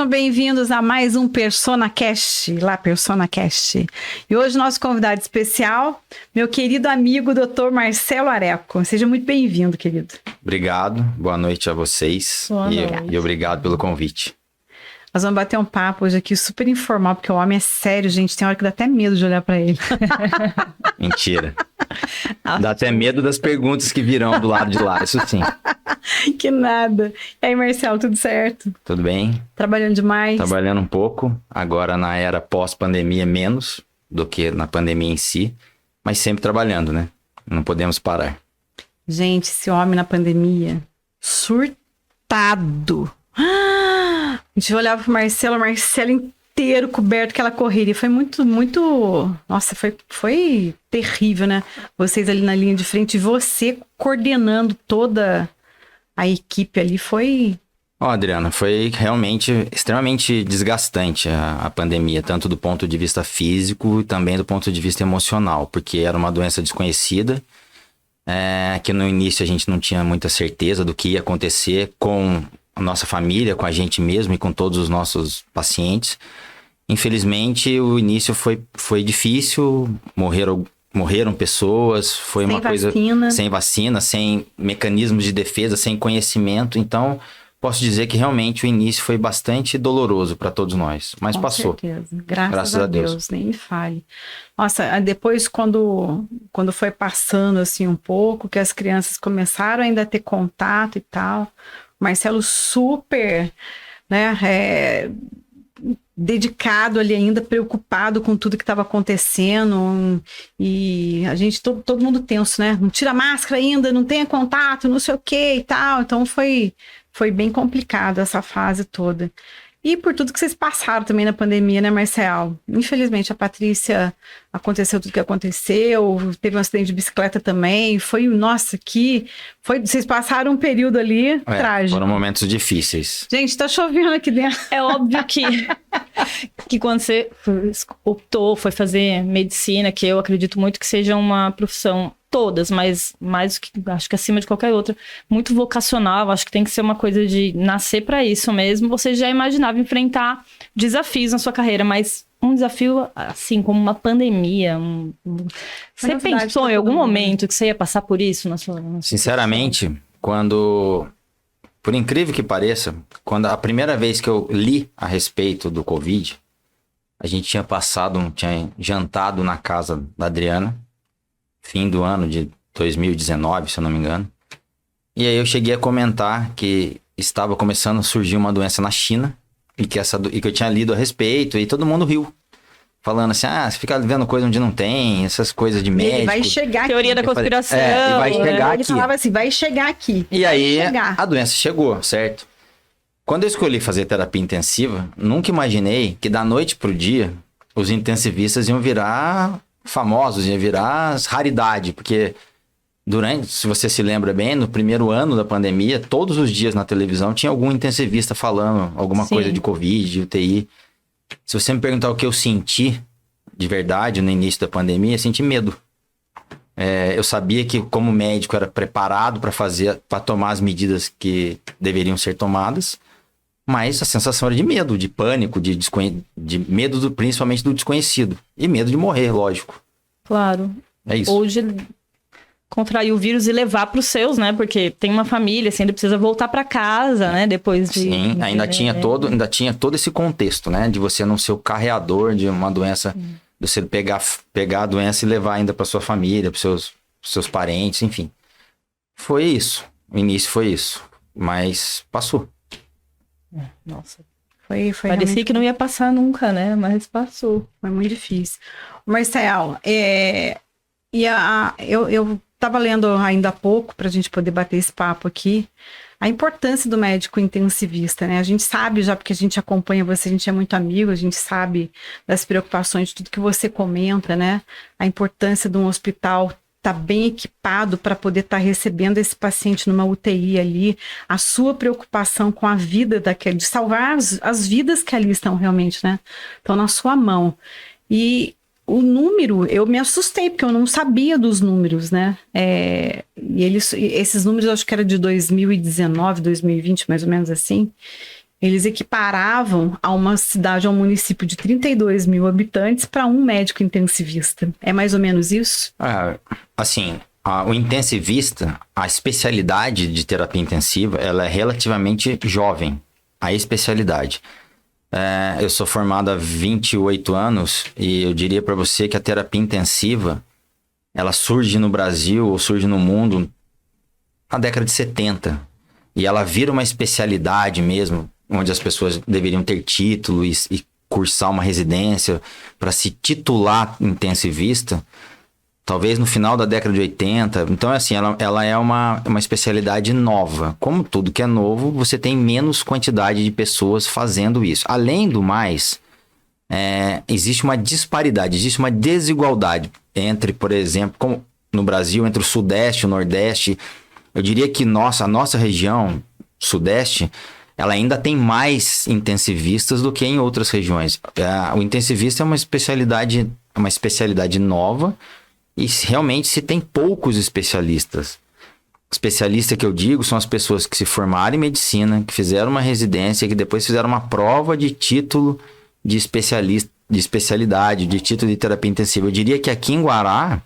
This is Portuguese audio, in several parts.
Sejam bem-vindos a mais um PersonaCast, lá PersonaCast. E hoje nosso convidado especial, meu querido amigo Dr. Marcelo Areco. Seja muito bem-vindo, querido. Obrigado, boa noite a vocês e obrigado pelo convite. Nós vamos bater um papo hoje aqui super informal, porque o homem é sério, gente. Tem hora que dá até medo de olhar para ele. Mentira. Dá até medo das perguntas que virão do lado de lá, isso sim. Que nada. E aí, Marcelo, tudo certo? Tudo bem? Trabalhando demais? Trabalhando um pouco, agora na era pós-pandemia menos do que na pandemia em si, mas sempre trabalhando, né? Não podemos parar. Gente, esse homem na pandemia, surtado. A gente olhava pro Marcelo, o Marcelo inteiro coberto, aquela correria. Foi muito... Nossa, foi terrível, né? Vocês ali na linha de frente e você coordenando toda a equipe ali, foi... Adriana, foi realmente extremamente desgastante a pandemia, tanto do ponto de vista físico e também do ponto de vista emocional, porque era uma doença desconhecida, que no início a gente não tinha muita certeza do que ia acontecer com a nossa família, com a gente mesmo e com todos os nossos pacientes. Infelizmente, o início foi difícil, morreram pessoas, foi uma coisa sem vacina, sem mecanismos de defesa, sem conhecimento. Então, posso dizer que realmente o início foi bastante doloroso para todos nós, mas passou. Com certeza, graças a Deus, nem me fale. Nossa, depois quando foi passando assim um pouco, que as crianças começaram ainda a ter contato e tal, Marcelo super, né, dedicado ali ainda, preocupado com tudo que estava acontecendo, e a gente, todo mundo tenso, né, não tira máscara ainda, não tenha contato, não sei o que e tal, então foi bem complicado essa fase toda. E por tudo que vocês passaram também na pandemia, né, Marcelo? Infelizmente, a Patrícia aconteceu tudo que aconteceu, teve um acidente de bicicleta também, vocês passaram um perído ali trágico. Foram momentos difíceis. Gente, tá chovendo aqui dentro. É óbvio que quando você foi fazer medicina, que eu acredito muito que seja uma profissão, todas, mas mais que acho que acima de qualquer outra, muito vocacional, acho que tem que ser uma coisa de nascer para isso mesmo. Você já imaginava enfrentar desafios na sua carreira, mas um desafio assim como uma pandemia, você pensou em algum momento que você ia passar por isso na sua Sinceramente, por incrível que pareça, quando a primeira vez que eu li a respeito do Covid, a gente tinha jantado na casa da Adriana, fim do ano de 2019, se eu não me engano. E aí eu cheguei a comentar que estava começando a surgir uma doença na China e que eu tinha lido a respeito, e todo mundo riu. Falando assim, você fica vendo coisa onde não tem, essas coisas de médico. Ele vai chegar aqui. Teoria da conspiração. E vai chegar aqui. Ele falava assim, vai chegar aqui. E aí a doença chegou, certo? Quando eu escolhi fazer terapia intensiva, nunca imaginei que da noite pro dia, os intensivistas iam virar famosos, ia virar raridade, porque se você se lembra bem, no primeiro ano da pandemia, todos os dias na televisão tinha algum intensivista falando alguma coisa de Covid, de UTI. Se você me perguntar o que eu senti de verdade no início da pandemia, eu senti medo. Eu sabia que como médico era preparado para tomar as medidas que deveriam ser tomadas, mas a sensação era de medo, de pânico, de medo principalmente do desconhecido. E medo de morrer, lógico. Claro. É isso. Ou de contrair o vírus e levar para os seus, né? Porque tem uma família, assim, ainda precisa voltar para casa, né? Depois de... Sim, ainda tinha todo esse contexto, né? De você não ser o carreador de uma doença, de você pegar a doença e levar ainda para sua família, para seus parentes, enfim. Foi isso. O início foi isso. Mas passou. Nossa. Parecia que não ia passar nunca, né? Mas passou. Foi muito difícil. Marcelo, eu estava lendo ainda há pouco, para a gente poder bater esse papo aqui, a importância do médico intensivista, né? A gente sabe já, porque a gente acompanha você, a gente é muito amigo, a gente sabe das preocupações, de tudo que você comenta, né? A importância de um hospital tá bem equipado para poder estar recebendo esse paciente numa UTI ali, a sua preocupação com a vida daquele, de salvar as vidas que ali estão realmente, né? Estão na sua mão. E o número, eu me assustei, porque eu não sabia dos números, né? E esses números eu acho que era de 2019, 2020, mais ou menos assim. eles equiparavam a uma cidade, a um município de 32 mil habitantes para um médico intensivista. É mais ou menos isso? Assim, o intensivista, a especialidade de terapia intensiva, ela é relativamente jovem, a especialidade. Eu sou formado há 28 anos e eu diria para você que a terapia intensiva, ela surge no Brasil ou surge no mundo na década de 70. E ela vira uma especialidade mesmo, onde as pessoas deveriam ter título e cursar uma residência para se titular intensivista, talvez no final da década de 80. Então, assim, ela é uma especialidade nova. Como tudo que é novo, você tem menos quantidade de pessoas fazendo isso. Além do mais, existe uma disparidade, existe uma desigualdade entre, por exemplo, como no Brasil, entre o Sudeste e o Nordeste. Eu diria que a nossa região, Sudeste, ela ainda tem mais intensivistas do que em outras regiões. O intensivista é uma especialidade nova e realmente se tem poucos especialistas. Especialista que eu digo são as pessoas que se formaram em medicina, que fizeram uma residência, que depois fizeram uma prova de título de especialista, de especialidade, de título de terapia intensiva. Eu diria que aqui em Guará,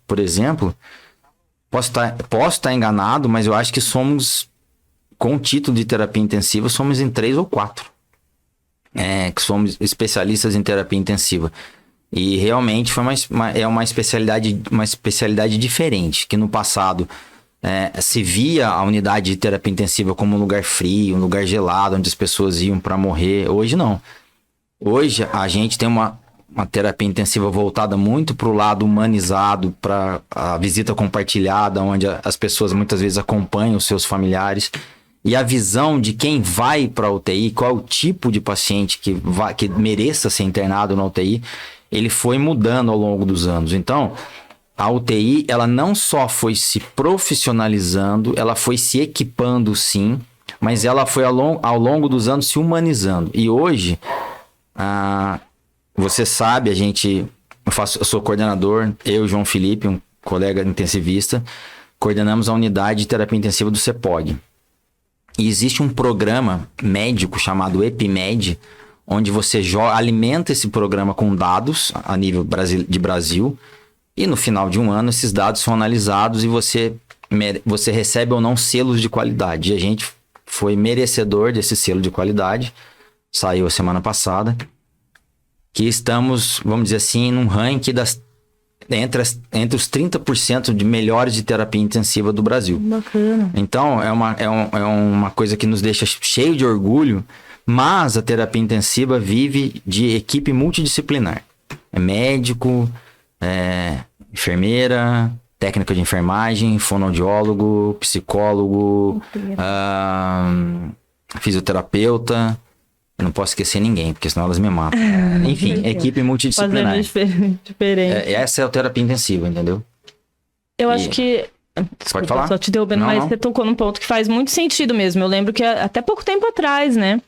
por exemplo, posso estar enganado, mas eu acho que somos, com o título de terapia intensiva, somos em 3 ou 4. Que somos especialistas em terapia intensiva. E realmente foi uma especialidade diferente, que no passado se via a unidade de terapia intensiva como um lugar frio, um lugar gelado, onde as pessoas iam para morrer. Hoje não. Hoje a gente tem uma terapia intensiva voltada muito para o lado humanizado, para a visita compartilhada, onde as pessoas muitas vezes acompanham os seus familiares. E a visão de quem vai para a UTI, qual é o tipo de paciente que mereça ser internado na UTI, ele foi mudando ao longo dos anos. Então, a UTI, ela não só foi se profissionalizando, ela foi se equipando sim, mas ela foi ao longo dos anos se humanizando. E hoje, você sabe, eu sou coordenador, eu e João Felipe, um colega intensivista, coordenamos a unidade de terapia intensiva do CEPOG. E existe um programa médico chamado EpiMed, onde você alimenta esse programa com dados a nível de Brasil, e no final de um ano esses dados são analisados e você recebe ou não selos de qualidade. E a gente foi merecedor desse selo de qualidade, saiu a semana passada, que estamos, vamos dizer assim, num ranking entre os 30% de melhores de terapia intensiva do Brasil. Bacana. Então, é uma coisa que nos deixa cheio de orgulho, mas a terapia intensiva vive de equipe multidisciplinar. É médico, enfermeira, técnica de enfermagem, fonoaudiólogo, psicólogo, fisioterapeuta. Eu não posso esquecer ninguém, porque senão elas me matam. Enfim, equipe multidisciplinar. Diferente. Essa é a terapia intensiva, entendeu? Eu acho que... Desculpa, pode falar? Só te derrubando, mas você tocou num ponto que faz muito sentido mesmo. Eu lembro que até pouco tempo atrás, né?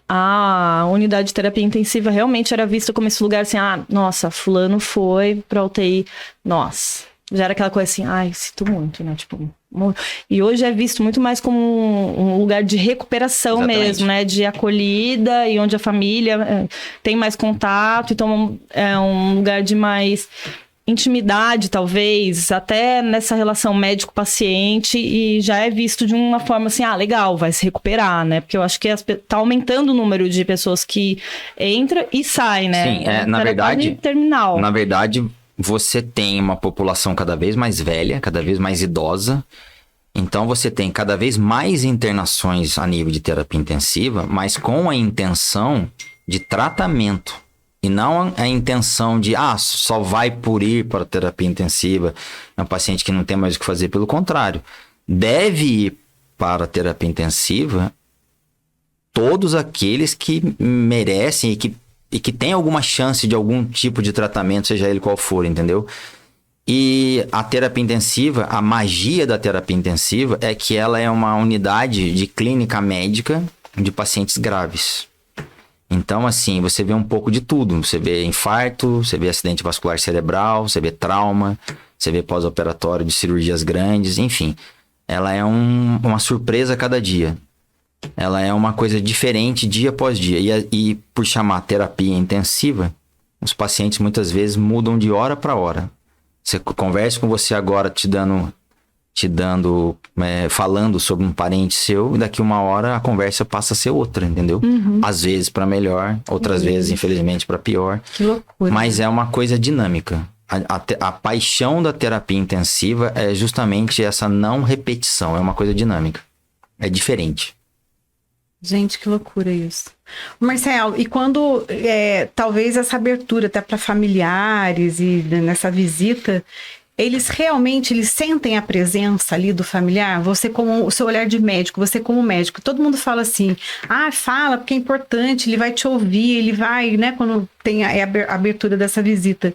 A unidade de terapia intensiva realmente era vista como esse lugar assim, nossa, fulano foi pra UTI. Nossa, já era aquela coisa assim, sinto muito, né? Tipo... E hoje é visto muito mais como um lugar de recuperação. Exatamente. Mesmo, né? De acolhida e onde a família tem mais contato. Então é um lugar de mais intimidade, talvez, até nessa relação médico-paciente, e já é visto de uma forma assim, legal, vai se recuperar, né? Porque eu acho que tá aumentando o número de pessoas que entra e sai, né? Sim, na verdade, terminal. Na verdade, você tem uma população cada vez mais velha, cada vez mais idosa. Então, você tem cada vez mais internações a nível de terapia intensiva, mas com a intenção de tratamento. E não a intenção de, só vai por ir para a terapia intensiva. É um paciente que não tem mais o que fazer. Pelo contrário, deve ir para a terapia intensiva todos aqueles que merecem e que têm alguma chance de algum tipo de tratamento, seja ele qual for, entendeu? E a terapia intensiva, a magia da terapia intensiva é que ela é uma unidade de clínica médica de pacientes graves. Então, assim, você vê um pouco de tudo. Você vê infarto, você vê acidente vascular cerebral, você vê trauma, você vê pós-operatório de cirurgias grandes, enfim. Ela é uma surpresa a cada dia. ela é uma coisa diferente dia após dia. E por chamar terapia intensiva, os pacientes muitas vezes mudam de hora para hora. Você conversa com você agora falando sobre um parente seu, e daqui uma hora a conversa passa a ser outra, entendeu? Às vezes para melhor, outras vezes, infelizmente, para pior. Que loucura. Mas é uma coisa dinâmica. A paixão da terapia intensiva é justamente essa não repetição, é uma coisa dinâmica. É diferente. Gente, que loucura isso. Marcelo, e quando talvez essa abertura até para familiares e nessa visita, eles sentem a presença ali do familiar? Você como o seu olhar de médico, você como médico, todo mundo fala assim, fala porque é importante, ele vai te ouvir, ele vai, né, quando tem a abertura dessa visita.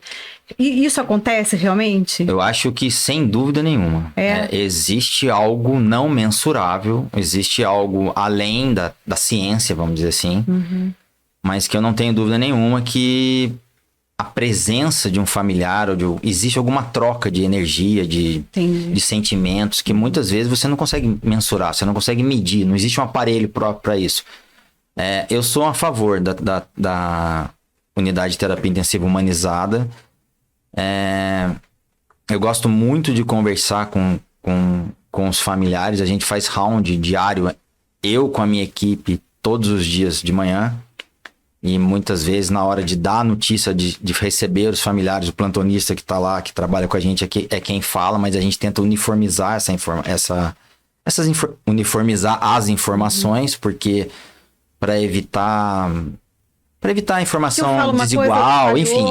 E isso acontece realmente? Eu acho que sem dúvida nenhuma. Existe algo não mensurável, existe algo além da ciência, vamos dizer assim, mas que eu não tenho dúvida nenhuma que a presença de um familiar, existe alguma troca de energia, de sentimentos, que muitas vezes você não consegue mensurar, você não consegue medir, não existe um aparelho próprio para isso. Eu sou a favor da unidade de terapia intensiva humanizada. Eu gosto muito de conversar com os familiares, a gente faz round diário, eu com a minha equipe, todos os dias de manhã. E muitas vezes, na hora de dar a notícia, de receber os familiares, o plantonista que está lá, que trabalha com a gente, é quem fala, mas a gente tenta uniformizar uniformizar as informações, porque para evitar a informação desigual, enfim.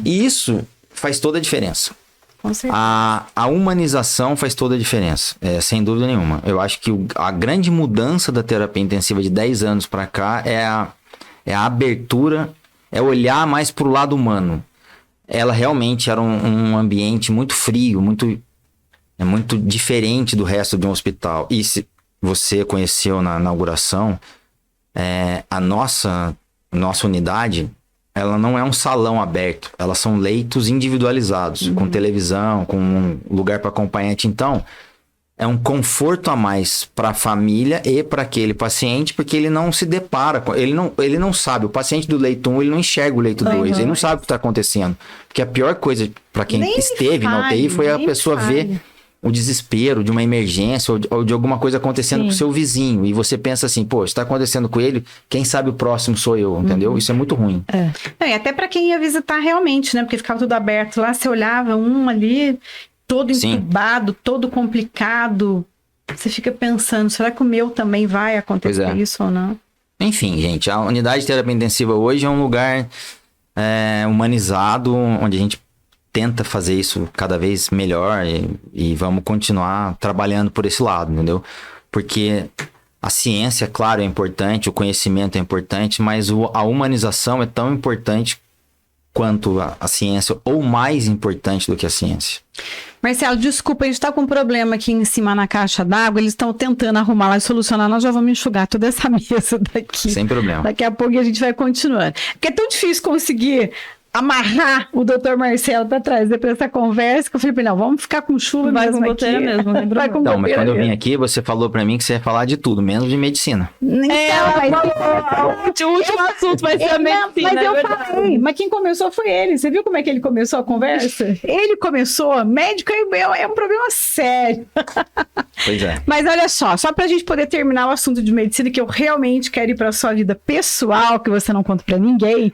E isso faz toda a diferença. Com certeza. A humanização faz toda a diferença, sem dúvida nenhuma. Eu acho que a grande mudança da terapia intensiva de 10 anos para cá é a abertura, é olhar mais para o lado humano. Ela realmente era um ambiente muito frio, muito diferente do resto de um hospital. E se você conheceu na inauguração, a nossa unidade, ela não é um salão aberto, elas são leitos individualizados, com televisão, com um lugar para acompanhante. Então, é um conforto a mais para a família e para aquele paciente, porque ele não se depara com... Ele não sabe. O paciente do leito 1, ele não enxerga o leito 2. Ele não sabe o que está acontecendo. Porque a pior coisa para quem esteve na UTI foi a pessoa ver o desespero de uma emergência ou de alguma coisa acontecendo com o seu vizinho. E você pensa assim, pô, está acontecendo com ele, quem sabe o próximo sou eu, entendeu? Isso é muito ruim. E até para quem ia visitar realmente, né? Porque ficava tudo aberto lá, você olhava ali... todo entubado, todo complicado. Você fica pensando, será que o meu também vai acontecer isso ou não? Enfim, gente, a unidade de terapia intensiva hoje é um lugar humanizado, onde a gente tenta fazer isso cada vez melhor e vamos continuar trabalhando por esse lado, entendeu? Porque a ciência, claro, é importante, o conhecimento é importante, mas a humanização é tão importante quanto a ciência, ou mais importante do que a ciência. Marcelo, desculpa, a gente está com um problema aqui em cima na caixa d'água, eles estão tentando arrumar lá e solucionar, nós já vamos enxugar toda essa mesa daqui. Sem problema. Daqui a pouco a gente vai continuando. Porque é tão difícil conseguir amarrar o doutor Marcelo para trazer para essa conversa, que eu falei, não, vamos ficar com chuva vai mesmo com goteira aqui. Mesmo, não vai com não, mas quando eu vim mesmo. aqui, você falou para mim que você ia falar de tudo, menos de medicina. O último assunto vai ser a medicina. Mas eu falei, mas quem começou foi ele. Você viu como é que ele começou a conversa? Ele começou, médico é um problema sério. Pois é. Mas olha só pra gente poder terminar o assunto de medicina, que eu realmente quero ir pra sua vida pessoal, que você não conta pra ninguém.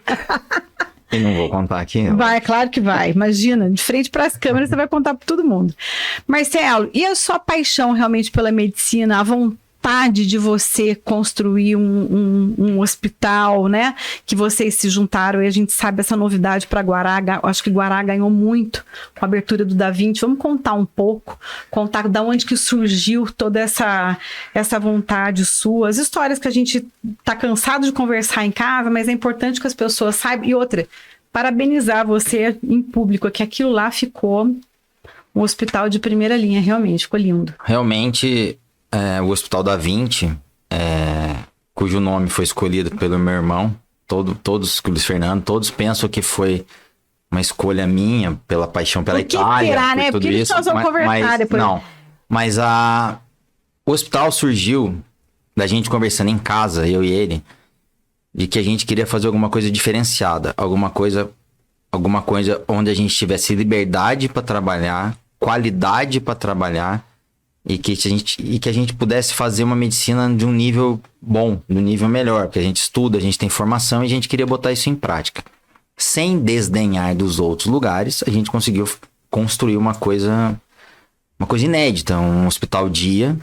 Eu não vou contar aqui. Vai, claro que vai. Imagina, de frente para as câmeras você vai contar para todo mundo. Marcelo, e a sua paixão realmente pela medicina, a vontade de você construir um hospital, né? Que vocês se juntaram e a gente sabe essa novidade para Guará. Acho que Guará ganhou muito com a abertura do Da Vinci. Vamos contar um pouco, contar de onde que surgiu toda essa vontade sua, as histórias que a gente tá cansado de conversar em casa, mas é importante que as pessoas saibam. E outra, parabenizar você em público, que aquilo lá ficou um hospital de primeira linha, realmente, ficou lindo. Realmente, o Hospital Da Vinci, cujo nome foi escolhido pelo meu irmão, todos, Luiz Fernando, todos pensam que foi uma escolha minha, pela paixão pela Itália, será, por né? tudo Porque isso. Eles conversar mas depois. Não, mas o hospital surgiu da gente conversando em casa, eu e ele, de que a gente queria fazer alguma coisa diferenciada, alguma coisa onde a gente tivesse liberdade para trabalhar, qualidade para trabalhar e que a gente pudesse fazer uma medicina de um nível bom, de um nível melhor, porque a gente estuda, a gente tem formação e a gente queria botar isso em prática. Sem desdenhar dos outros lugares, a gente conseguiu construir uma coisa inédita, um hospital dia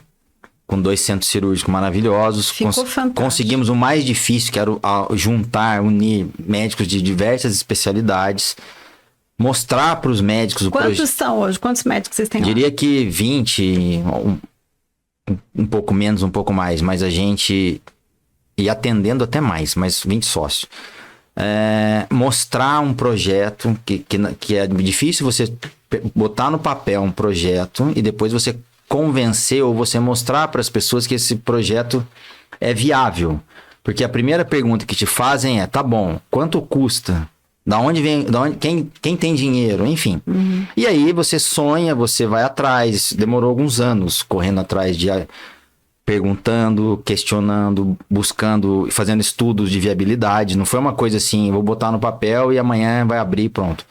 com 2 centros cirúrgicos maravilhosos. Ficou fantástico. Conseguimos o mais difícil, que era unir médicos de diversas especialidades, mostrar para os médicos... Quantos são hoje? Quantos médicos vocês têm lá? Diria que 20, um pouco menos, um pouco mais, mas a gente ia atendendo até mais, mas 20 sócios. Mostrar um projeto que é difícil você botar no papel um projeto e depois você convencer ou você mostrar para as pessoas que esse projeto é viável. Porque a primeira pergunta que te fazem é, tá bom, quanto custa? Da onde vem, quem tem dinheiro? Enfim. Uhum. E aí você sonha, você vai atrás. Demorou alguns anos correndo atrás perguntando, questionando, buscando, fazendo estudos de viabilidade. Não foi uma coisa assim, vou botar no papel e amanhã vai abrir, pronto.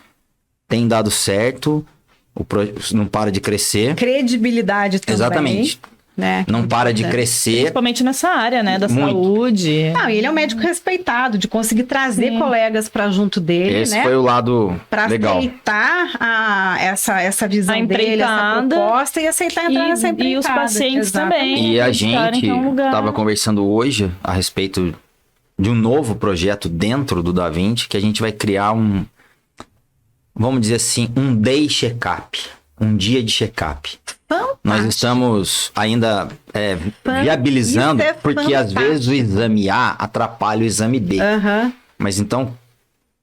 Tem dado certo, não para de crescer. Credibilidade também. Exatamente. Né? Não para de crescer. Principalmente nessa área, né? Da Muito. saúde. Não, e ele é um médico respeitado, de conseguir trazer colegas para junto dele, Esse né? foi o lado pra legal. Aceitar essa visão dele, essa proposta e aceitar entrar nessa empreitada. E os pacientes também. E a estarem gente em um lugar. estava conversando hoje a respeito de um novo projeto dentro do Da Vinci, que a gente vai criar vamos dizer assim, um day check-up. Um dia de check-up. Nós estamos ainda viabilizando, porque às vezes o exame A atrapalha o exame B. Uhum. Mas então,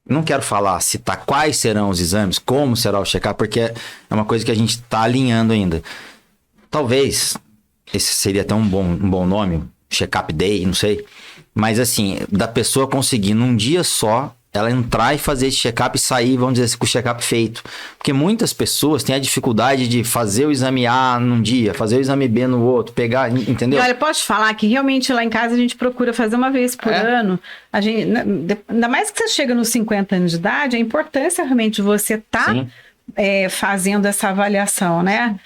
não quero citar quais serão os exames, como será o check-up, porque é uma coisa que a gente está alinhando ainda. Talvez, esse seria até um bom nome, check-up day, não sei. Mas assim, da pessoa conseguir num dia só, ela entrar e fazer esse check-up e sair, vamos dizer assim, com o check-up feito. Porque muitas pessoas têm a dificuldade de fazer o exame A num dia, fazer o exame B no outro, pegar, entendeu? E olha, posso te falar que realmente lá em casa a gente procura fazer uma vez por ano. A gente, ainda mais que você chega nos 50 anos de idade, a importância realmente de você estar fazendo essa avaliação, né?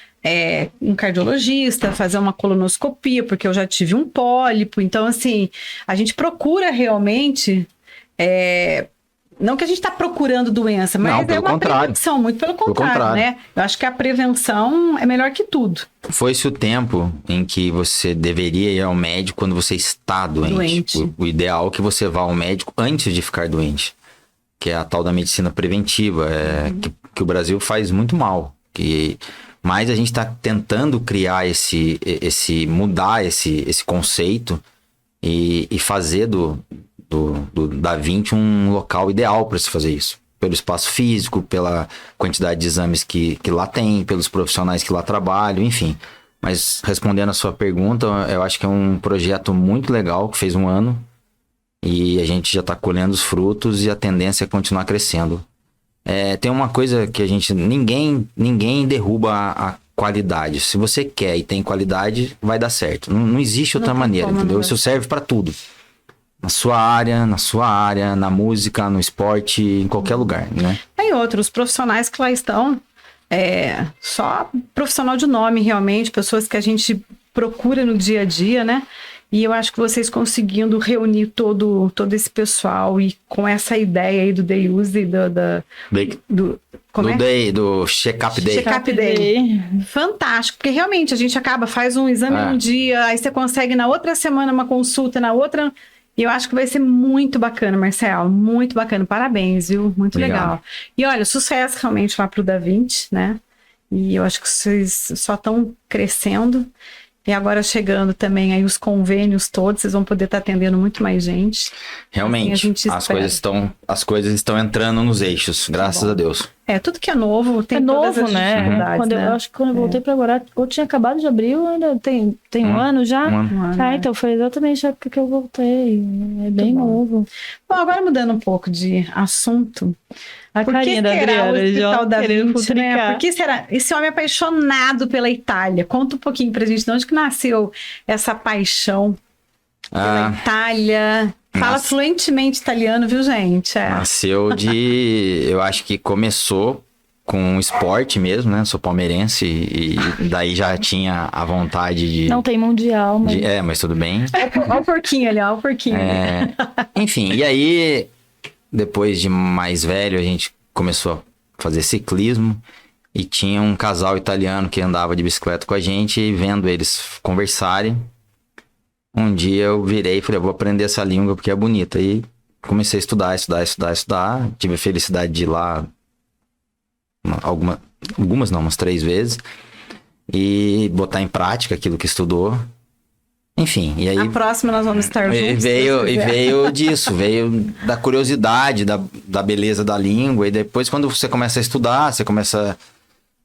Um cardiologista, fazer uma colonoscopia, porque eu já tive um pólipo. Então, assim, a gente procura realmente... não que a gente está procurando doença, mas não, pelo uma contrário. prevenção, muito pelo contrário, né? Eu acho que a prevenção é melhor que tudo. Foi-se o tempo em que você deveria ir ao médico quando você está doente. O ideal é que você vá ao médico antes de ficar doente, que é a tal da medicina preventiva, que o Brasil faz muito mal. Mas a gente está tentando criar mudar esse conceito e fazer do Da Vinci um local ideal para se fazer isso. Pelo espaço físico, pela quantidade de exames que lá tem, pelos profissionais que lá trabalham, enfim. Mas respondendo a sua pergunta, eu acho que é um projeto muito legal, que fez 1 ano. E a gente já está colhendo os frutos e a tendência é continuar crescendo. Tem uma coisa que ninguém derruba a qualidade. Se você quer e tem qualidade, vai dar certo. Não existe outra maneira, entendeu? Isso serve para tudo. Na sua área, na música, no esporte, em qualquer lugar, né? Tem outros profissionais que lá estão, só profissional de nome realmente, pessoas que a gente procura no dia a dia, né? E eu acho que vocês conseguindo reunir todo esse pessoal e com essa ideia aí do Day Use e do Check-up Day. Check-up Day. Fantástico, porque realmente a gente faz um exame num dia, aí você consegue na outra semana uma consulta, na outra... E eu acho que vai ser muito bacana, Marcelo. Muito bacana. Parabéns, viu? Muito legal. E olha, sucesso realmente lá pro Da Vinci, né? E eu acho que vocês só estão crescendo. E agora chegando também aí os convênios todos, vocês vão poder estar atendendo muito mais gente. Realmente, assim, as coisas estão entrando nos eixos, graças a Deus. Tudo que é novo tem todas as dificuldades, né? Eu acho que quando eu voltei para agora, ou tinha acabado de abrir, ou ainda tem um ano já. Um ano, então foi exatamente a época que eu voltei. É bem novo. Bom, agora mudando um pouco de assunto. A carinha da Adriana, o Hospital Da Vinci, né? Por que será? Esse homem é apaixonado pela Itália. Conta um pouquinho pra gente de onde que nasceu essa paixão. pela Itália. Fala fluentemente italiano, viu, gente? Nasceu eu acho que começou com esporte mesmo, né? Sou palmeirense e daí já tinha a vontade de... Não tem mundial, mas... mas tudo bem. Olha o porquinho ali, olha o porquinho. Enfim, e aí, depois de mais velho, a gente começou a fazer ciclismo e tinha um casal italiano que andava de bicicleta com a gente e vendo eles conversarem, um dia eu virei e falei, eu vou aprender essa língua porque é bonita. E comecei a estudar. Tive a felicidade de ir lá algumas não, umas 3 vezes. E botar em prática aquilo que estudou. Enfim, e aí... A próxima nós vamos estar juntos. Veio disso, veio da curiosidade, da beleza da língua. E depois quando você começa a estudar, você começa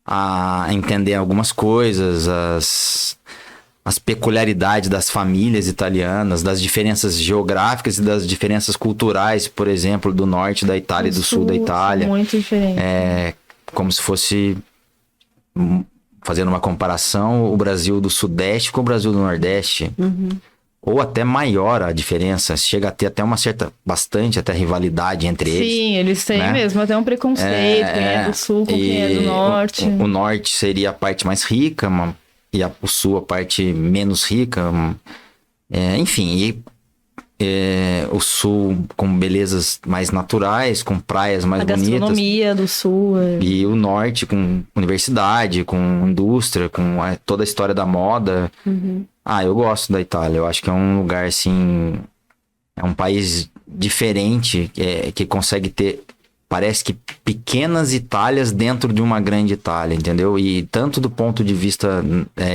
a entender algumas coisas, as peculiaridades das famílias italianas, das diferenças geográficas e das diferenças culturais, por exemplo, do norte da Itália e do sul da Itália. Muito diferente. Como se fosse, fazendo uma comparação, o Brasil do Sudeste com o Brasil do Nordeste. Uhum. Ou até maior a diferença, chega a ter até bastante até rivalidade entre eles. Sim, eles têm né? mesmo, até um preconceito, quem é do sul com quem é do norte. O norte seria a parte mais rica, e o sul a parte menos rica. Enfim, o sul com belezas mais naturais, com praias mais bonitas. A gastronomia do sul. E o norte com universidade, com indústria, com toda a história da moda. Uhum. Eu gosto da Itália. Eu acho que é um lugar, assim... É um país diferente, que consegue ter... Parece que pequenas Itálias dentro de uma grande Itália, entendeu? E tanto do ponto de vista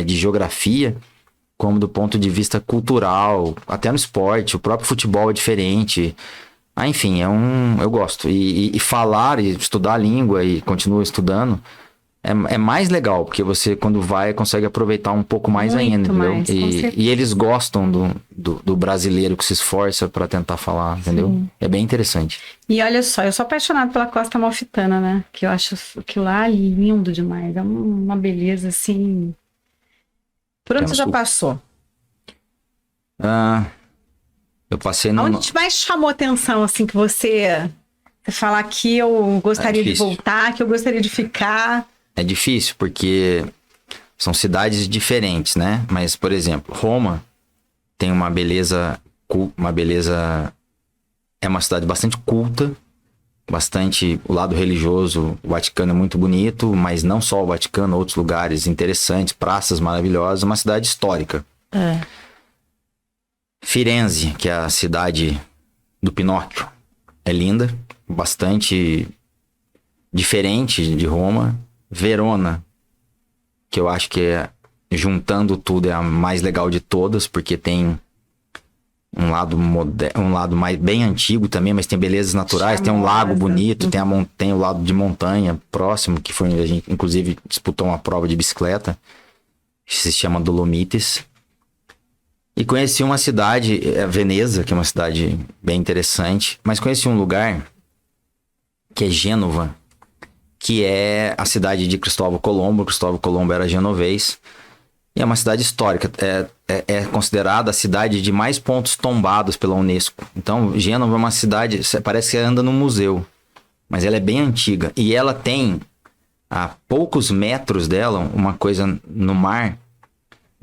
de geografia, como do ponto de vista cultural, até no esporte. O próprio futebol é diferente. Enfim, eu gosto. E falar e estudar a língua e continuo estudando... É mais legal, porque você, quando vai, consegue aproveitar um pouco mais ainda, entendeu? E eles gostam do brasileiro que se esforça para tentar falar, entendeu? Sim. É bem interessante. E olha só, eu sou apaixonada pela Costa Amalfitana, né? Que eu acho aquilo lá lindo demais. É uma beleza, assim... Por onde você já passou? Eu passei no... Onde mais chamou atenção, assim, que você falar aqui, eu gostaria de voltar, que eu gostaria de ficar... É difícil, porque são cidades diferentes, né? Mas, por exemplo, Roma tem uma beleza... É uma cidade bastante culta, bastante... O lado religioso, o Vaticano é muito bonito, mas não só o Vaticano, outros lugares interessantes, praças maravilhosas, uma cidade histórica. Firenze, que é a cidade do Pinóquio, é linda, bastante diferente de Roma. Verona, que eu acho que juntando tudo é a mais legal de todas, porque tem um lado mais bem antigo também, mas tem belezas naturais, tem um lago bonito, tem o lado de montanha próximo, que foi a gente inclusive disputou uma prova de bicicleta, que se chama Dolomites. E conheci uma cidade, Veneza, que é uma cidade bem interessante, mas conheci um lugar que é Gênova, que é a cidade de Cristóvão Colombo. Cristóvão Colombo era genovês. E é uma cidade histórica. É considerada a cidade de mais pontos tombados pela Unesco. Então, Gênova é uma cidade... Parece que anda num museu. Mas ela é bem antiga. E ela tem, a poucos metros dela, uma coisa no mar.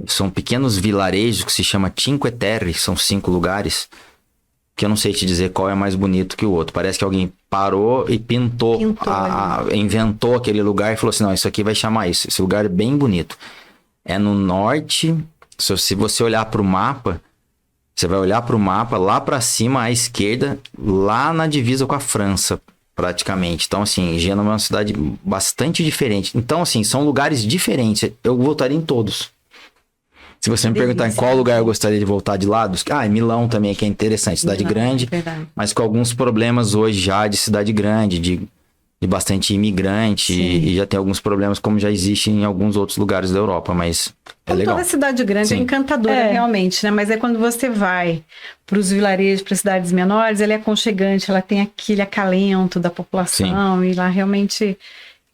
São pequenos vilarejos que se chama Cinque Terre. São 5 lugares. Que eu não sei te dizer qual é mais bonito que o outro. Parece que alguém parou e inventou aquele lugar e falou assim, não, isso aqui vai chamar isso. Esse lugar é bem bonito. É no norte. Se você olhar para o mapa, você vai olhar para o mapa lá para cima à esquerda, lá na divisa com a França, praticamente. Então, assim, Gênova é uma cidade bastante diferente. Então, assim, são lugares diferentes. Eu voltaria em todos. Se você me perguntar em qual lugar eu gostaria de voltar de lá, Milão também, que é interessante, cidade grande, mas com alguns problemas hoje já de cidade grande, de bastante imigrante, e já tem alguns problemas como já existe em alguns outros lugares da Europa, mas é legal. Toda cidade grande é encantadora, realmente, né? Mas é quando você vai para os vilarejos, para cidades menores, ela é aconchegante, ela tem aquele acalento da população, e lá realmente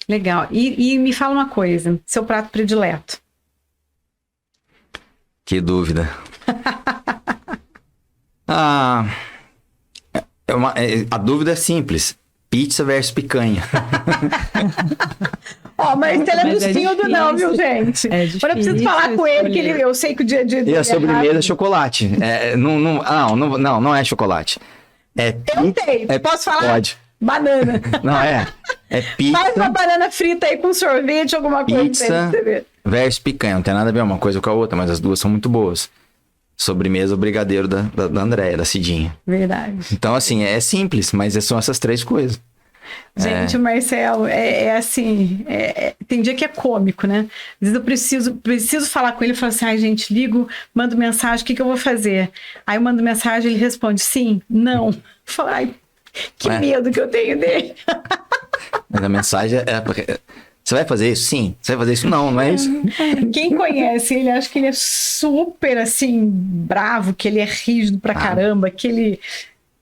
legal. E me fala uma coisa, seu prato predileto? Que dúvida. A dúvida é simples. Pizza versus picanha. Ó, Marcelo é dos filhos não, viu, gente? É difícil. Quando eu preciso falar com ele, que eu sei que o dia a dia... E a sobremesa é chocolate. Não é chocolate. É Eu tenho. Posso falar? Pode. Banana. Não, é pizza. Faz uma banana frita aí com sorvete, alguma coisa. Pizza versus picanha. Não tem nada a ver uma coisa com a outra, mas as duas são muito boas. Sobremesa, o brigadeiro da Andréia, da Cidinha. Verdade. Então, assim, é simples, mas são essas três coisas. Gente, o Marcelo assim, tem dia que é cômico, né? Às vezes eu preciso falar com ele e falo assim, ai gente, ligo, mando mensagem, o que eu vou fazer? Aí eu mando mensagem, ele responde sim, não. Eu falo, ai, que medo que eu tenho dele. Mas a mensagem é... Você vai fazer isso? Sim. Você vai fazer isso? Não é isso? Quem conhece ele, acha que ele é super, assim, bravo, que ele é rígido pra caramba, que ele...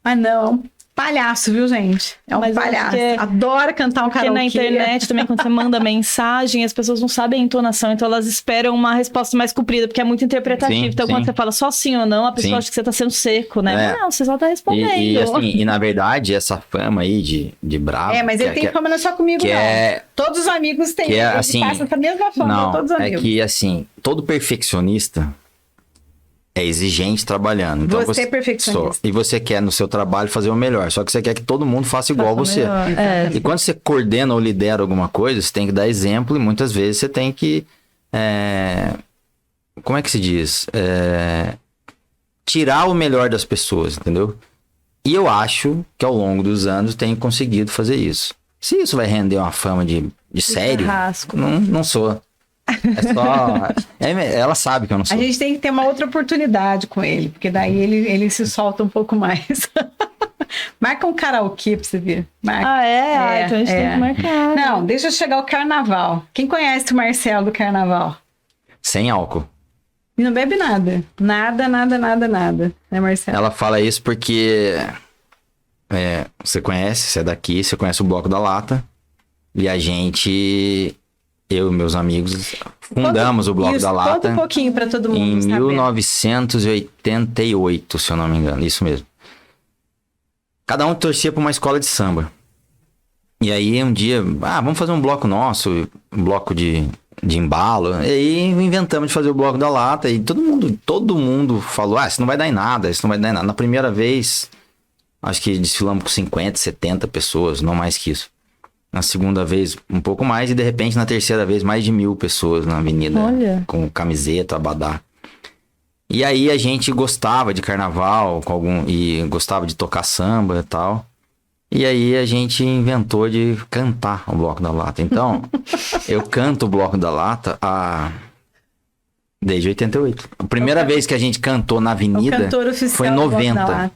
Mas não, é um palhaço, viu, gente? É um palhaço. Adora cantar um karaokê. Porque na internet também, quando você manda mensagem, as pessoas não sabem a entonação, então elas esperam uma resposta mais comprida, porque é muito interpretativo. Sim, então, quando você fala só sim ou não, a pessoa acha que você tá sendo seco, né? Não, você só tá respondendo. E na verdade, essa fama aí de bravo... mas ele tem fama não é só comigo, não. Todos os amigos têm. Ele assim, passa essa mesma fama, todos os amigos. É que, assim, todo perfeccionista... é exigente trabalhando. Então, você é perfeccionista. E você quer no seu trabalho fazer o melhor. Só que você quer que todo mundo faça igual a você. E quando você coordena ou lidera alguma coisa, você tem que dar exemplo e muitas vezes você tem que... como é que se diz? Tirar o melhor das pessoas, entendeu? E eu acho que ao longo dos anos tenho conseguido fazer isso. Se isso vai render uma fama de sério, não sou. É só... ela sabe que eu não sou. A gente tem que ter uma outra oportunidade com ele, porque daí ele se solta um pouco mais. Marca um karaokê pra você ver. Marca. Então a gente tem que marcar. Não, deixa chegar o carnaval. Quem conhece o Marcelo do carnaval? Sem álcool. E não bebe nada. Nada. Né, Marcelo? Ela fala isso porque você é daqui, você conhece o Bloco da Lata. E a gente... Eu e meus amigos fundamos o Bloco da Lata. Conta um pouquinho para todo mundo em saber. 1988, se eu não me engano. Isso mesmo. Cada um torcia para uma escola de samba. E aí um dia, vamos fazer um bloco nosso, um bloco de embalo. E aí inventamos de fazer o Bloco da Lata. E todo mundo falou, isso não vai dar em nada, isso não vai dar em nada. Na primeira vez, acho que desfilamos com 50, 70 pessoas, não mais que isso. Na segunda vez, um pouco mais. E, de repente, na terceira vez, mais de 1.000 pessoas na avenida. Olha. Com camiseta, abadá. E aí, a gente gostava de carnaval. E gostava de tocar samba e tal. E aí, a gente inventou de cantar o Bloco da Lata. Então, eu canto o Bloco da Lata desde 88. A primeira vez que a gente cantou na avenida foi em 90.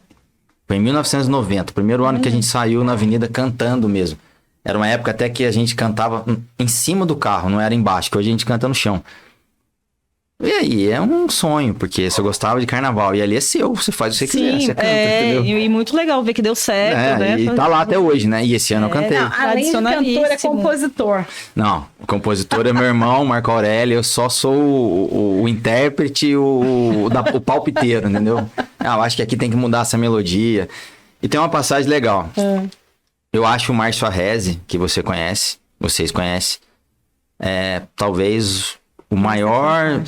Foi em 1990. O primeiro ano que a gente saiu na avenida cantando mesmo. Era uma época até que a gente cantava em cima do carro, não era embaixo, que hoje a gente canta no chão. E aí, é um sonho, porque você gostava de carnaval, e ali é seu, você faz o que você quiser, você canta, entendeu? E muito legal ver que deu certo, né? E tá lá até hoje, né? E esse ano eu cantei. Além de cantor, é compositor. Não, o compositor é meu irmão, Marco Aurélio, eu só sou o intérprete, o palpiteiro, entendeu? Eu acho que aqui tem que mudar essa melodia. E tem uma passagem legal. Eu acho o Márcio Arrese, que vocês conhecem, talvez o maior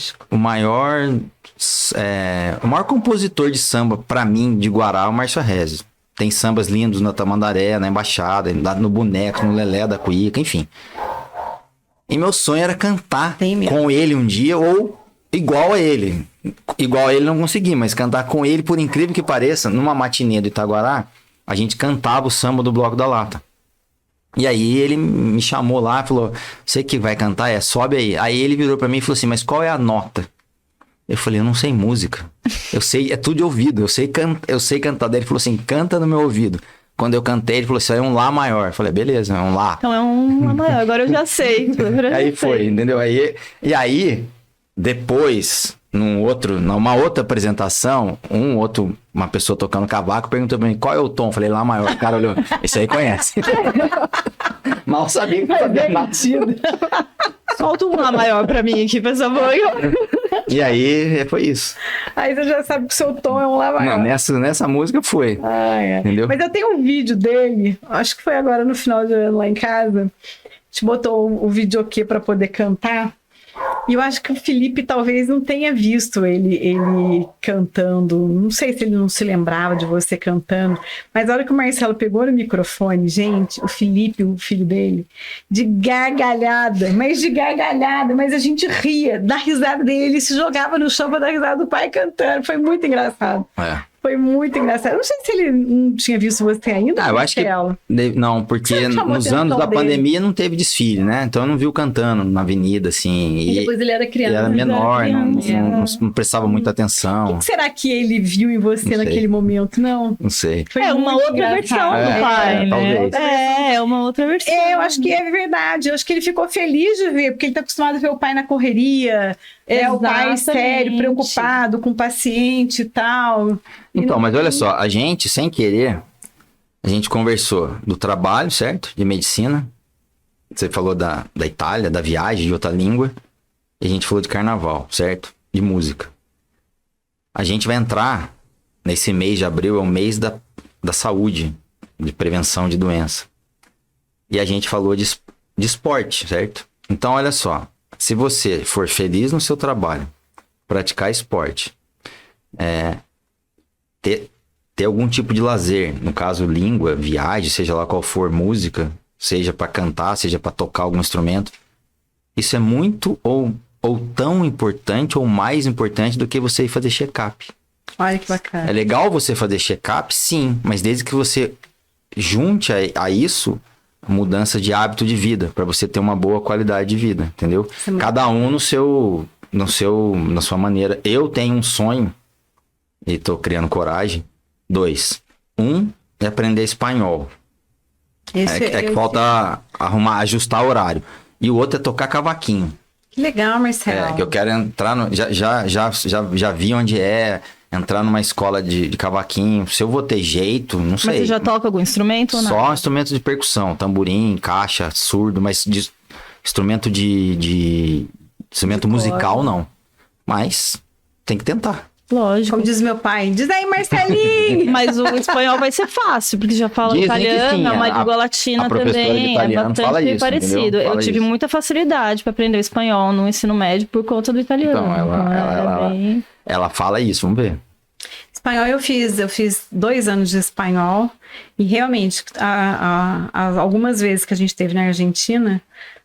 compositor de samba, pra mim, de Guará, é o Márcio Arrese. Tem sambas lindos na Tamandaré, na Embaixada, no Boneco, no Lelé da Cuíca, enfim. E meu sonho era cantar com ele um dia, ou igual a ele. Igual a ele não consegui, mas cantar com ele, por incrível que pareça, numa matinê do Itaguará, a gente cantava o samba do Bloco da Lata. E aí ele me chamou lá e falou, você que vai cantar? Sobe aí. Aí ele virou pra mim e falou assim, mas qual é a nota? Eu falei, eu não sei música. Eu sei, é tudo de ouvido, eu sei cantar. Daí ele falou assim, canta no meu ouvido. Quando eu cantei, ele falou, isso aí é um Lá maior. Eu falei, beleza, é um Lá. Então é um Lá maior, agora eu já sei. Aí foi, entendeu? E aí, depois... numa outra apresentação, uma pessoa tocando cavaco perguntou pra mim, qual é o tom? Eu falei, Lá maior. O cara olhou, esse aí conhece. Mal sabia que fazia nascido. Solta um Lá maior pra mim aqui, por favor. E aí, foi isso. Aí você já sabe que o seu tom é um Lá maior. Não, nessa música foi. Entendeu? Mas eu tenho um vídeo dele, acho que foi agora no final de ano lá em casa. A gente botou o videokê para poder cantar. E eu acho que o Felipe talvez não tenha visto ele cantando. Não sei se ele não se lembrava de você cantando. Mas a hora que o Marcelo pegou no microfone, gente, o Felipe, o filho dele, de gargalhada. Mas a gente ria, da risada dele. Ele se jogava no chão para dar risada do pai cantando. Foi muito engraçado. Foi muito engraçado. Não sei se ele não tinha visto você ainda. Eu acho que não, porque nos anos da pandemia não teve desfile, né? Então eu não vi o cantando na avenida, assim. E depois ele era criança. Ele era menor, não prestava muita atenção. O que será que ele viu em você naquele momento? Não sei. Foi uma outra versão do pai, né? Talvez. É uma outra versão. Eu acho que é verdade. Eu acho que ele ficou feliz de ver, porque ele tá acostumado a ver o pai na correria. O pai sério, preocupado com o paciente e tal. Então, mas olha só, a gente, sem querer, a gente conversou do trabalho, certo? De medicina. Você falou da Itália, da viagem, de outra língua. E a gente falou de carnaval, certo? De música. A gente vai entrar, nesse mês de abril, é o mês da saúde, de prevenção de doença. E a gente falou de esporte, certo? Então, olha só. Se você for feliz no seu trabalho, praticar esporte, ter algum tipo de lazer, no caso língua, viagem, seja lá qual for, música, seja para cantar, seja para tocar algum instrumento, isso é muito ou tão importante ou mais importante do que você ir fazer check-up. Olha que bacana. É legal você fazer check-up, sim, mas desde que você junte a isso mudança de hábito de vida, para você ter uma boa qualidade de vida, entendeu? Cada um na sua maneira. Eu tenho um sonho e tô criando coragem. 2. É aprender espanhol. Que falta ajustar horário. E o outro é tocar cavaquinho. Que legal, Marcelo. Que eu quero entrar já vi onde entrar numa escola de cavaquinho. Se eu vou ter jeito, não sei. Mas você já toca algum instrumento ou não? Só instrumento de percussão, tamborim, caixa, surdo, mas instrumento instrumento musical não. Mas tem que tentar. Lógico. Como diz meu pai, diz aí, Marcelinho! Mas o espanhol vai ser fácil, porque já fala italiano, é uma língua latina também, é bastante parecido. Eu tive muita facilidade para aprender o espanhol no ensino médio por conta do italiano. Então, ela fala isso, vamos ver. Espanhol eu fiz 2 anos de espanhol e realmente, algumas vezes que a gente esteve na Argentina,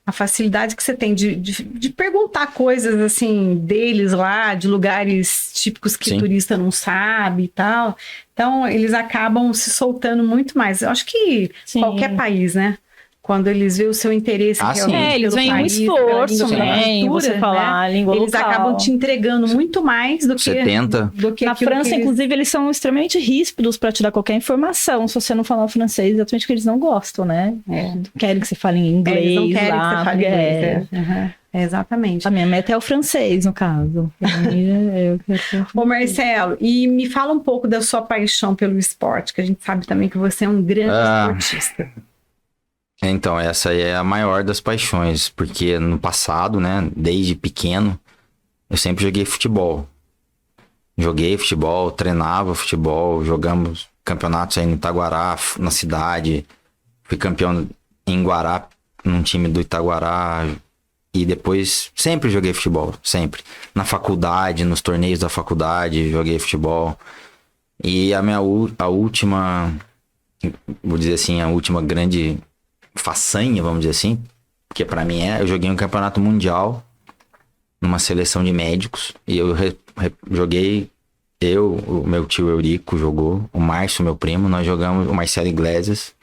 a facilidade que você tem de perguntar coisas assim deles lá, de lugares típicos que turista não sabe e tal. Então, eles acabam se soltando muito mais. Eu acho que qualquer país, né? Quando eles veem o seu interesse realmente eles veem um esforço, né? Você falar a língua eles local. acabam te entregando muito mais do que... 70. Do que na França, inclusive, eles são extremamente ríspidos para te dar qualquer informação. Se você não falar francês, exatamente porque eles não gostam, né? Querem que você fale em inglês. Eles não querem lá, que você fale inglês. Exatamente. A minha meta é o francês, no caso. Ô Marcelo, e me fala um pouco da sua paixão pelo esporte, que a gente sabe também que você é um grande esportista. Então, essa aí é a maior das paixões, porque no passado, né, desde pequeno, eu sempre joguei futebol. Treinava futebol, jogamos campeonatos aí no Itaguará, na cidade. Fui campeão em Guará, num time do Itaguará. E depois sempre joguei futebol, sempre. Na faculdade, nos torneios da faculdade, joguei futebol. E a última, vou dizer assim, a última grande façanha, vamos dizer assim, porque pra mim eu joguei um campeonato mundial numa seleção de médicos e eu joguei, o meu tio Eurico jogou, o Márcio, meu primo, nós jogamos, o Marcelo Iglesias,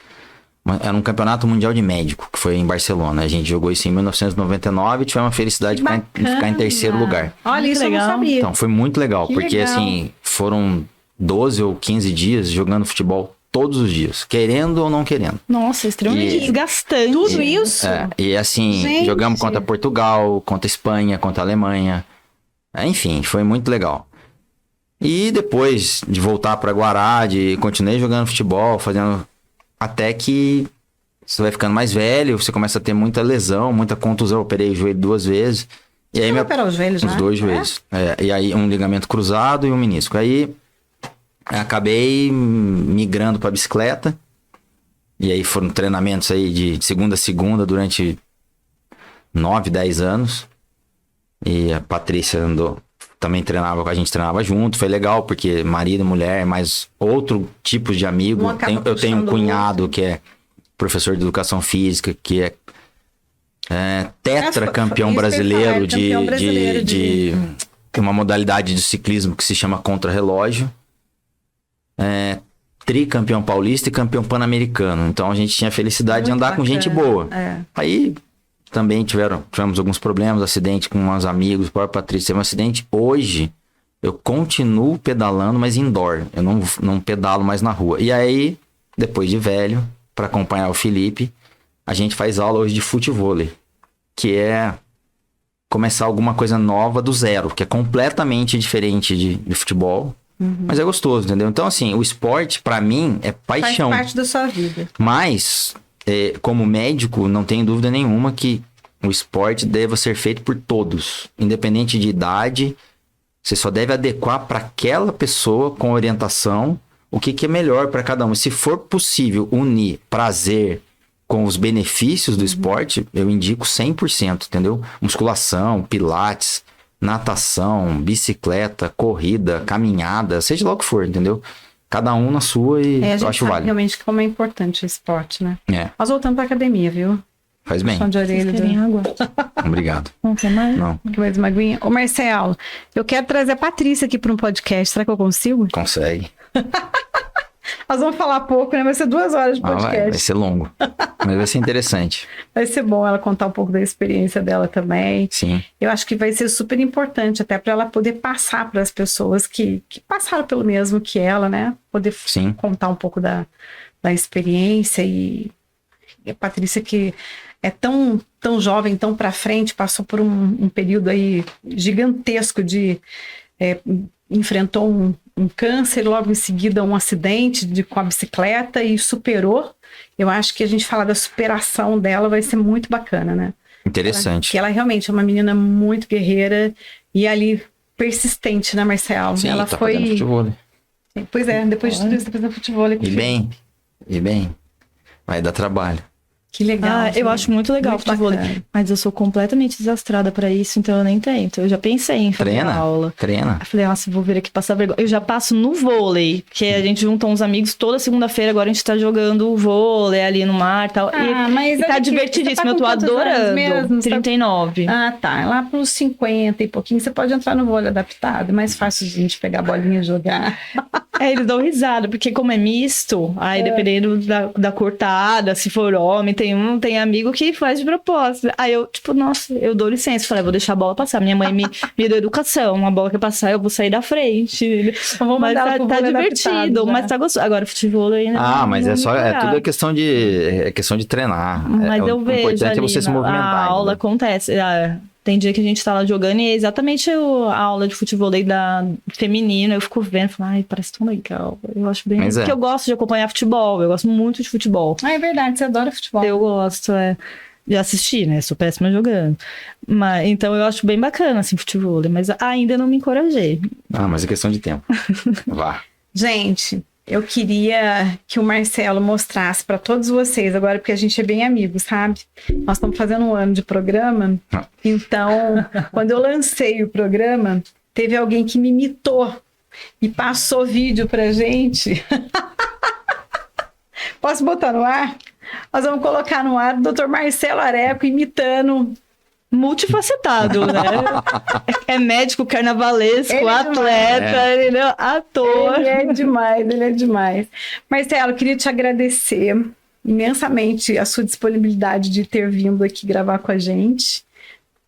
era um campeonato mundial de médico, que foi em Barcelona, a gente jogou isso em 1999 e tivemos a felicidade de ficar em 3º lugar. Olha, isso legal. Eu não sabia. Então, foi muito legal, porque legal. Assim, foram 12 ou 15 dias jogando futebol todos os dias, querendo ou não querendo. Nossa, extremamente desgastante. Tudo isso? E assim, gente, jogamos contra Portugal, contra Espanha, contra Alemanha. Enfim, foi muito legal. E depois de voltar para Guará, continuei jogando futebol, fazendo... Até que você vai ficando mais velho, você começa a ter muita lesão, muita contusão. Eu operei o joelho 2 vezes. E aí operar os joelhos, os dois joelhos. E aí um ligamento cruzado e um menisco. Aí acabei migrando para bicicleta. E aí foram treinamentos aí de segunda a segunda durante 9, 10 anos. E a Patrícia também treinava, a gente treinava junto. Foi legal, porque marido e mulher, mais outro tipo de amigo. Eu tenho um cunhado que é professor de educação física, que é tetracampeão brasileiro de uma modalidade de ciclismo que se chama contrarrelógio. Tricampeão paulista e campeão pan-americano. Então a gente tinha a felicidade de andar com gente boa. Aí também tivemos alguns problemas, acidente com uns amigos, o próprio Patrícia teve um acidente. Hoje eu continuo pedalando, mas indoor. Eu não pedalo mais na rua. E aí, depois de velho, para acompanhar o Felipe, a gente faz aula hoje de futevôlei, que é começar alguma coisa nova do zero, que é completamente diferente de futebol, mas é gostoso, entendeu? Então, assim, o esporte, para mim, é paixão. Faz parte da sua vida. Mas, como médico, não tenho dúvida nenhuma que o esporte deva ser feito por todos, independente de idade. Você só deve adequar para aquela pessoa com orientação o que é melhor para cada um. Se for possível unir prazer com os benefícios do esporte, eu indico 100%, entendeu? Musculação, pilates, natação, bicicleta, corrida, caminhada, seja lá o que for, entendeu? Cada um na sua e eu acho válido. Realmente como é importante o esporte, né? Nós voltamos pra academia, viu? Faz bem. De orelha, água? Obrigado. Não quer mais? Não. Mais uma aguinha. Ô, Marcelo, eu quero trazer a Patrícia aqui para um podcast. Será que eu consigo? Consegue. Nós vamos falar pouco, né? Vai ser 2 horas de podcast. Vai ser longo, mas vai ser interessante. Vai ser bom ela contar um pouco da experiência dela também. Sim. Eu acho que vai ser super importante até para ela poder passar para as pessoas que passaram pelo mesmo que ela, né? Poder contar um pouco da experiência. E a Patrícia, que é tão jovem, tão para frente, passou por um período aí gigantesco enfrentou um câncer, logo em seguida um acidente com a bicicleta e superou. Eu acho que a gente falar da superação dela vai ser muito bacana, né? Interessante. Porque ela realmente é uma menina muito guerreira e ali persistente, né, Marcelo? Sim, ela tá foi... fazendo futebol. Pois é, depois de tudo isso, tá fazendo futebol. E bem, vai dar trabalho. Que legal. Eu acho muito legal o futebol, mas eu sou completamente desastrada pra isso, então eu nem tento. Eu já pensei em fazer aula. Treina. Eu falei, nossa, vou vir aqui passar vergonha. Eu já passo no vôlei, que a gente junta uns amigos toda segunda-feira, agora a gente tá jogando vôlei ali no mar e tal. Mas tá divertidíssimo, eu tô adorando. Mesmo? 39. Tá. Lá pros 50 e pouquinho, você pode entrar no vôlei adaptado. É mais fácil de a gente pegar a bolinha e jogar. Eles dão risada, porque como é misto, aí dependendo da cortada, se for homem, tem amigo que faz de propósito. Aí eu, nossa, eu dou licença. Falei, vou deixar a bola passar. Minha mãe me deu educação. Uma bola que passar, eu vou sair da frente. Mas tá divertido, mas tá gostoso. Agora, futebol ainda. Mas tudo questão de treinar. Mas eu vejo. O importante é você se movimentar. A aula acontece. Tem dia que a gente tá lá jogando e é exatamente a aula de futebol feminino. Eu fico vendo, falo, parece tão legal. Eu acho bem... Porque eu gosto de acompanhar futebol. Eu gosto muito de futebol. É verdade, você adora futebol. Eu gosto, de assistir, né? Sou péssima jogando. Então eu acho bem bacana, assim, futebol. Mas ainda não me encorajei. Mas é questão de tempo. Vá. Gente... Eu queria que o Marcelo mostrasse para todos vocês agora, porque a gente é bem amigo, sabe? Nós estamos fazendo 1 ano de programa, então, quando eu lancei o programa, teve alguém que me imitou e passou vídeo pra gente. Posso botar no ar? Nós vamos colocar no ar o Dr. Marcelo Areco imitando... Multifacetado, né? É médico, carnavalesco, atleta, ator. Ele é demais. Marcelo, queria te agradecer imensamente a sua disponibilidade de ter vindo aqui gravar com a gente.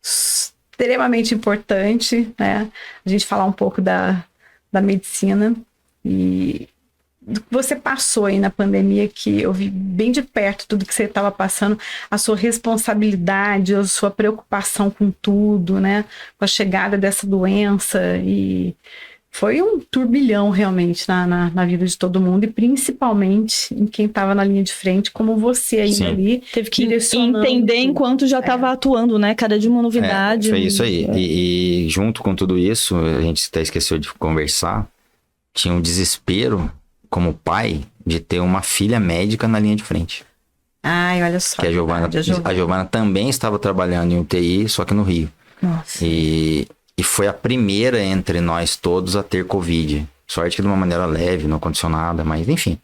Extremamente importante, né? A gente falar um pouco da medicina e do que você passou aí na pandemia, que eu vi bem de perto tudo que você estava passando, a sua responsabilidade, a sua preocupação com tudo, né? Com a chegada dessa doença e foi um turbilhão realmente na vida de todo mundo, e principalmente em quem estava na linha de frente, como você ainda ali. Teve que entender enquanto já estava atuando, né? Cada dia uma novidade. Foi isso aí. E junto com tudo isso, a gente até esqueceu de conversar, tinha um desespero como pai de ter uma filha médica na linha de frente. Ai, olha só. Que a Giovana também estava trabalhando em UTI, só que no Rio. Nossa. E foi a primeira entre nós todos a ter Covid. Sorte que de uma maneira leve, não aconteceu nada, mas enfim.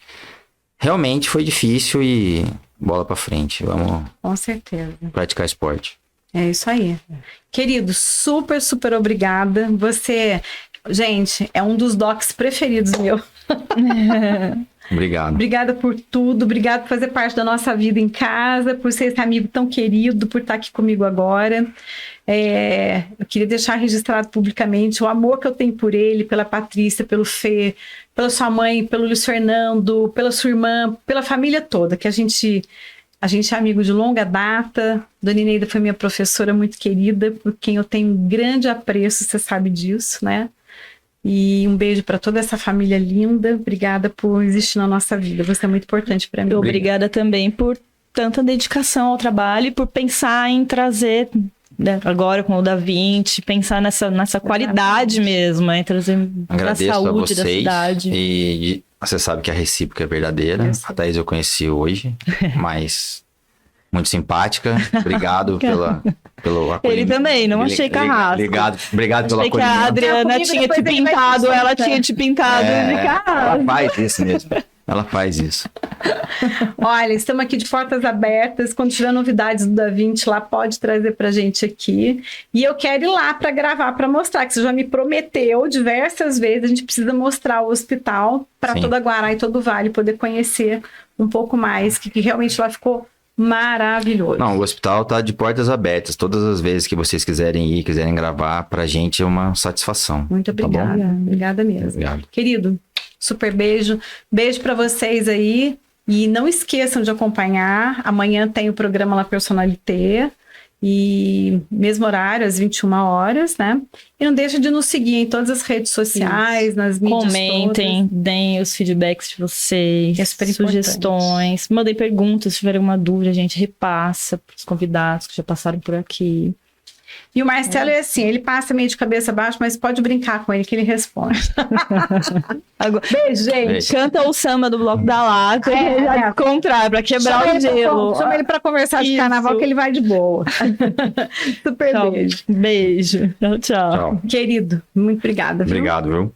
Realmente foi difícil e bola pra frente. Vamos com certeza praticar esporte. É isso aí. Querido, super, super obrigada. Você, gente, é um dos docs preferidos meu. Obrigado. Obrigada por tudo, obrigada por fazer parte da nossa vida em casa, por ser esse amigo tão querido, por estar aqui comigo agora. Eu queria deixar registrado publicamente o amor que eu tenho por ele, pela Patrícia, pelo Fê, pela sua mãe, pelo Luiz Fernando, pela sua irmã, pela família toda, que a gente é amigo de longa data. Dona Ineida foi minha professora muito querida, por quem eu tenho um grande apreço, você sabe disso, né? E um beijo para toda essa família linda. Obrigada por existir na nossa vida. Você é muito importante para mim. Obrigada também por tanta dedicação ao trabalho e por pensar em trazer, né, agora com o Da Vinci, pensar nessa qualidade mesmo, em trazer a saúde da cidade. E você sabe que a recíproca é verdadeira. A Thaís eu conheci hoje, mas muito simpática. Obrigado pelo acolhimento. Ele também, não achei carrasco. Obrigado pelo acolhimento. Achei que a Adriana tinha te pintado, ela tinha te pintado de carrasco. Ela faz isso mesmo. Ela faz isso. Olha, estamos aqui de portas abertas. Quando tiver novidades do Da Vinci lá, pode trazer pra gente aqui. E eu quero ir lá para gravar, para mostrar, que você já me prometeu diversas vezes. A gente precisa mostrar o hospital para toda Guará e todo o Vale poder conhecer um pouco mais, que realmente lá ficou maravilhoso. Não, o hospital tá de portas abertas. Todas as vezes que vocês quiserem ir, quiserem gravar, pra gente é uma satisfação. Muito obrigada. Tá bom? Obrigada mesmo. Obrigado. Querido, super beijo. Beijo para vocês aí. E não esqueçam de acompanhar. Amanhã tem o programa La Personalité. E mesmo horário, às 21 horas, né? E não deixa de nos seguir em todas as redes sociais, nas mídias Comentem, todas. Deem os feedbacks de vocês, é super sugestões, mandem perguntas, se tiver alguma dúvida, a gente repassa para os convidados que já passaram por aqui. E o Marcelo é assim, ele passa meio de cabeça baixa, mas pode brincar com ele que ele responde. Agora, beijo, gente. Beijo. Canta o samba do Bloco da Lata, para quebrar o gelo. Chama ele para conversar de carnaval que ele vai de boa. Super Tchau. beijo. Beijo. Tchau. Tchau. Querido, muito obrigada. Viu? Obrigado, viu?